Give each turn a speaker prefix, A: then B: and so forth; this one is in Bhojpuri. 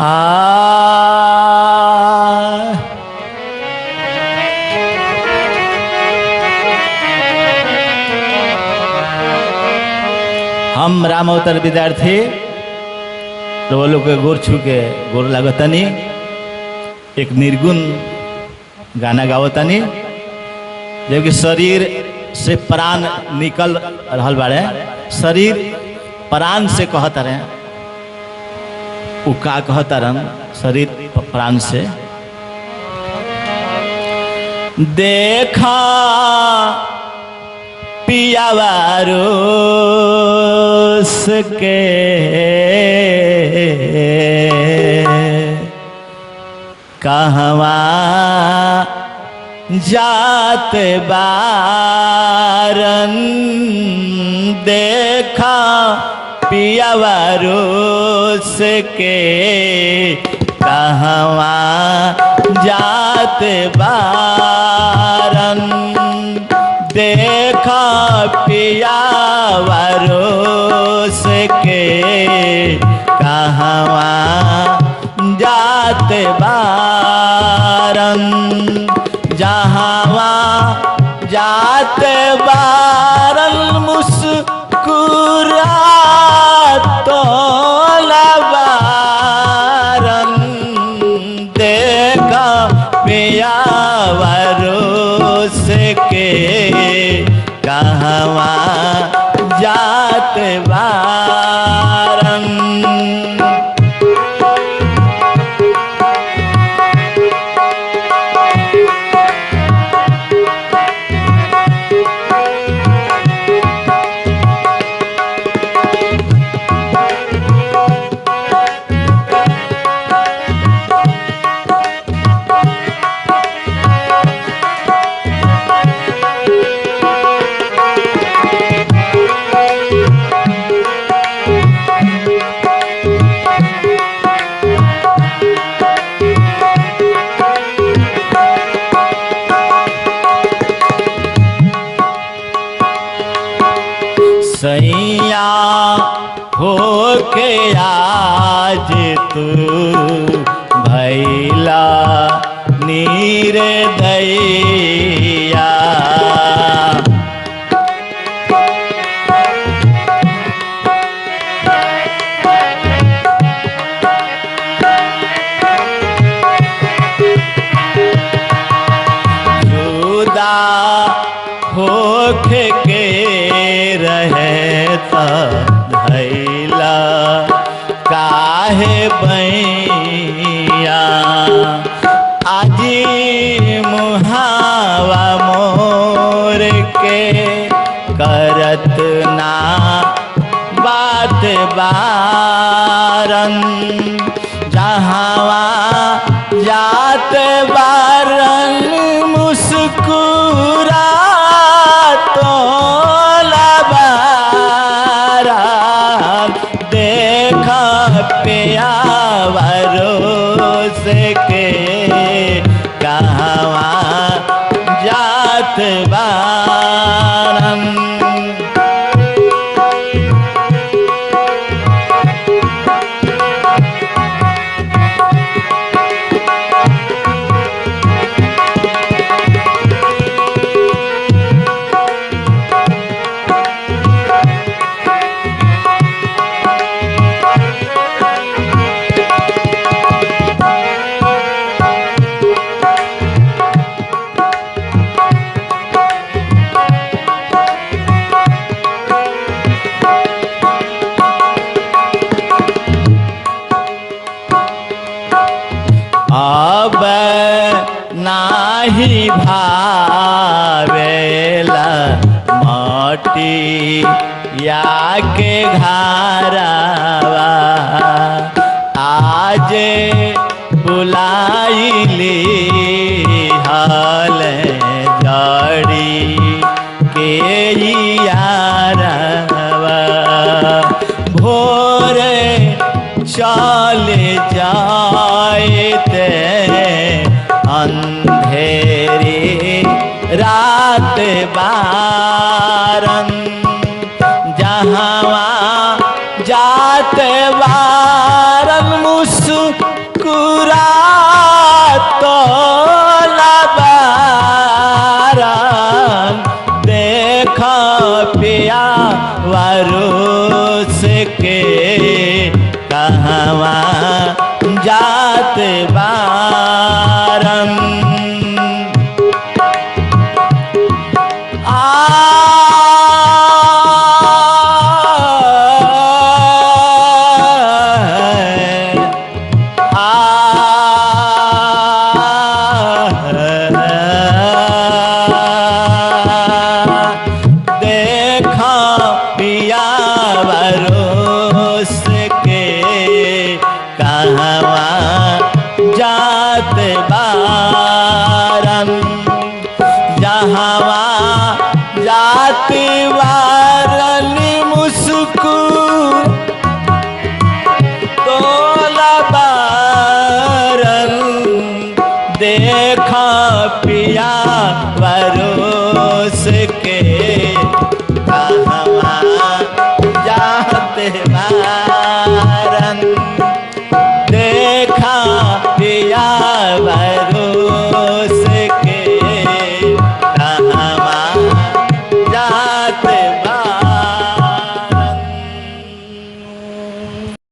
A: हम राम अवतार विद्यार्थी तो लोग के गोर छू के गोर लगतनी एक निर्गुण गाना गावतनी जबकि शरीर से प्राण निकल रहल बाड़े, शरीर प्राण से कहता रहे उ का कहता रहन शरीर प्राण से। देखा पियावारो के कहवा जात बारन, देखा पियावारो के कहवा जात बारन, देखा पियावारो के कहवा जात बारन, जहाँवा जात बारन मुस्कुरातो लबारन, देखा पियावारो के कहवा जात बारन। सैया हो के आज तू भैला नीर दैया, जुदा होके के रहे धैला काहे बैया, आजी मुहावा मोर के करत ना बात बारन, जहाँवा जात बारन मुस्कुरा तो देखा पियावारो के कहवा जात बारन। अब नाही भावेला माटी या के घरवा, आज बुलाइली हाल जड़ी के यारवा, भोरे चले जाते अंधेरी रात बारन, जहाँवा जात बारन मुस्कुरातो कहवा जाते बारम देखा पिया बरोस के कहवा जाते